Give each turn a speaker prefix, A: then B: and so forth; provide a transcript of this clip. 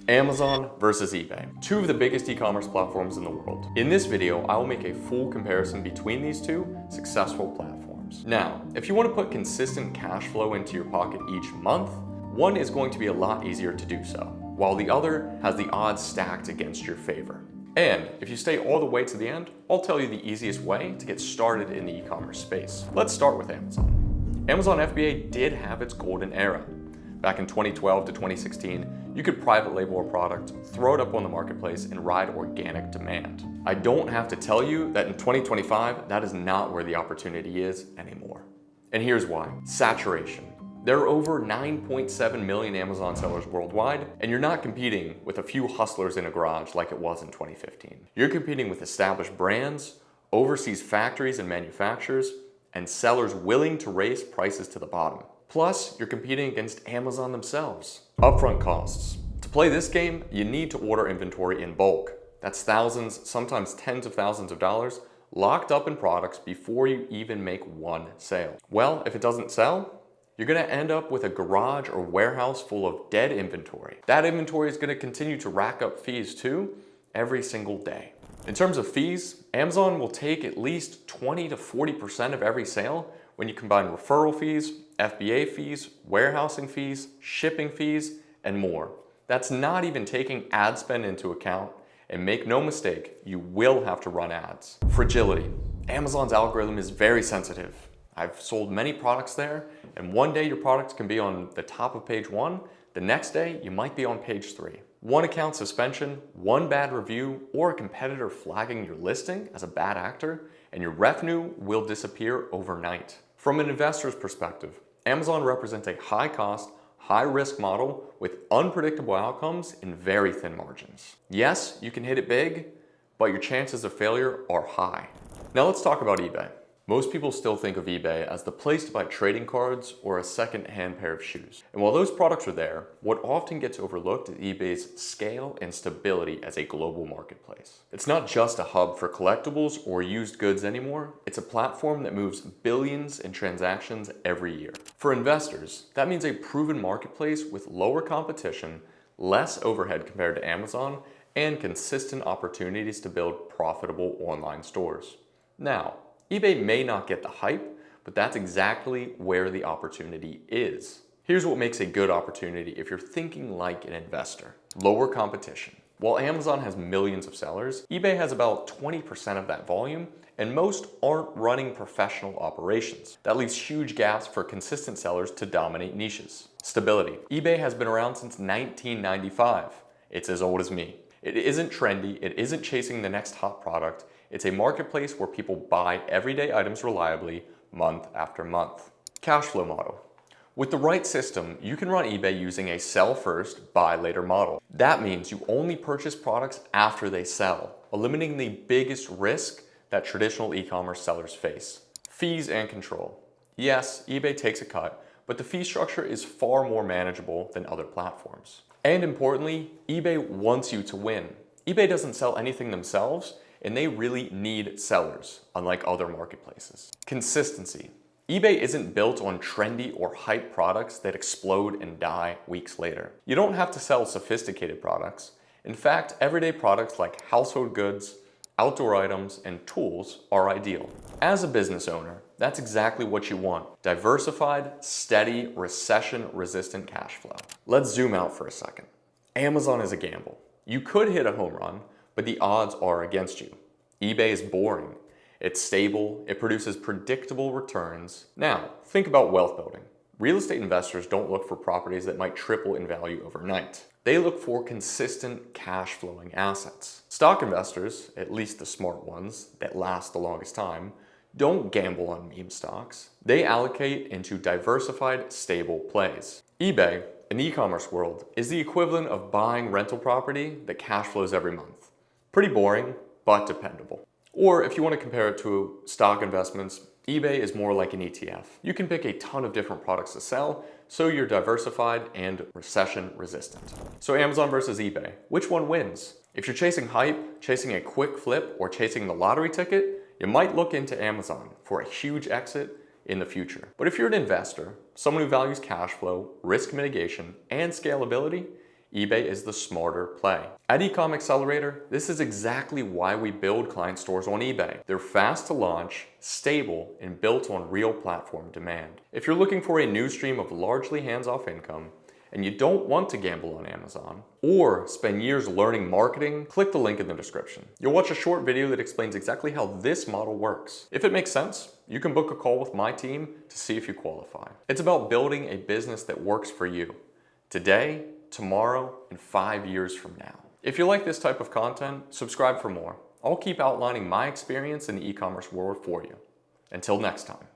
A: Amazon versus eBay, two of the biggest e-commerce platforms in the world. In this video, I will make a full comparison between these two successful platforms. Now, if you want to put consistent cash flow into your pocket each month, one is going to be a lot easier to do so, while the other has the odds stacked against your favor. And if you stay all the way to the end, I'll tell you the easiest way to get started in the e-commerce space. Let's start with Amazon. Amazon FBA did have its golden era. Back in 2012 to 2016, you could private label a product, throw it up on the marketplace, and ride organic demand. I don't have to tell you that in 2025, that is not where the opportunity is anymore. And here's why. Saturation. There are over 9.7 million Amazon sellers worldwide, and you're not competing with a few hustlers in a garage like it was in 2015. You're competing with established brands, overseas factories and manufacturers, and sellers willing to raise prices to the bottom. Plus, you're competing against Amazon themselves. Upfront costs. To play this game, you need to order inventory in bulk. That's thousands, sometimes tens of thousands of dollars locked up in products before you even make one sale. Well, if it doesn't sell, you're gonna end up with a garage or warehouse full of dead inventory. That inventory is gonna continue to rack up fees too, every single day. In terms of fees, Amazon will take at least 20 to 40% of every sale when you combine referral fees, FBA fees, warehousing fees, shipping fees, and more. That's not even taking ad spend into account, and make no mistake, you will have to run ads. Fragility. Amazon's algorithm is very sensitive. I've sold many products there, and one day your product can be on the top of page 1, the next day you might be on page 3. One account suspension, one bad review, or a competitor flagging your listing as a bad actor, and your revenue will disappear overnight. From an investor's perspective, Amazon represents a high-cost, high-risk model with unpredictable outcomes and very thin margins. Yes, you can hit it big, but your chances of failure are high. Now let's talk about eBay. Most people still think of eBay as the place to buy trading cards or a second-hand pair of shoes. And while those products are there, what often gets overlooked is eBay's scale and stability as a global marketplace. It's not just a hub for collectibles or used goods anymore, it's a platform that moves billions in transactions every year. For investors, that means a proven marketplace with lower competition, less overhead compared to Amazon, and consistent opportunities to build profitable online stores. Now, eBay may not get the hype, but that's exactly where the opportunity is. Here's what makes a good opportunity if you're thinking like an investor. Lower competition. While Amazon has millions of sellers, eBay has about 20% of that volume, and most aren't running professional operations. That leaves huge gaps for consistent sellers to dominate niches. Stability. eBay has been around since 1995. It's as old as me. It isn't trendy, it isn't chasing the next hot product. It's a marketplace where people buy everyday items reliably, month after month. Cash flow model. With the right system, you can run eBay using a sell first, buy later model. That means you only purchase products after they sell, eliminating the biggest risk that traditional e-commerce sellers face. Fees and control. Yes, eBay takes a cut, but the fee structure is far more manageable than other platforms. And importantly, eBay wants you to win. eBay doesn't sell anything themselves, and they really need sellers, unlike other marketplaces. Consistency. eBay isn't built on trendy or hype products that explode and die weeks later. You don't have to sell sophisticated products. In fact, everyday products like household goods, outdoor items, and tools are ideal. As a business owner, that's exactly what you want. Diversified, steady, recession-resistant cash flow. Let's zoom out for a second. Amazon is a gamble. You could hit a home run, but the odds are against you. eBay is boring. It's stable, it produces predictable returns. Now, think about wealth building. Real estate investors don't look for properties that might triple in value overnight. They look for consistent cash flowing assets. Stock investors, at least the smart ones that last the longest time, don't gamble on meme stocks. They allocate into diversified, stable plays. eBay, in the e-commerce world, is the equivalent of buying rental property that cash flows every month. Pretty boring, but dependable. Or if you want to compare it to stock investments, eBay is more like an ETF. You can pick a ton of different products to sell, so you're diversified and recession resistant. So Amazon versus eBay, which one wins? If you're chasing hype, chasing a quick flip, or chasing the lottery ticket, you might look into Amazon for a huge exit in the future. But if you're an investor, someone who values cash flow, risk mitigation, and scalability, eBay is the smarter play. At Ecom Accelerator, this is exactly why we build client stores on eBay. They're fast to launch, stable, and built on real platform demand. If you're looking for a new stream of largely hands-off income, and you don't want to gamble on Amazon, or spend years learning marketing, click the link in the description. You'll watch a short video that explains exactly how this model works. If it makes sense, you can book a call with my team to see if you qualify. It's about building a business that works for you, today, tomorrow, and 5 years from now. If you like this type of content, subscribe for more. I'll keep outlining my experience in the e-commerce world for you. Until next time.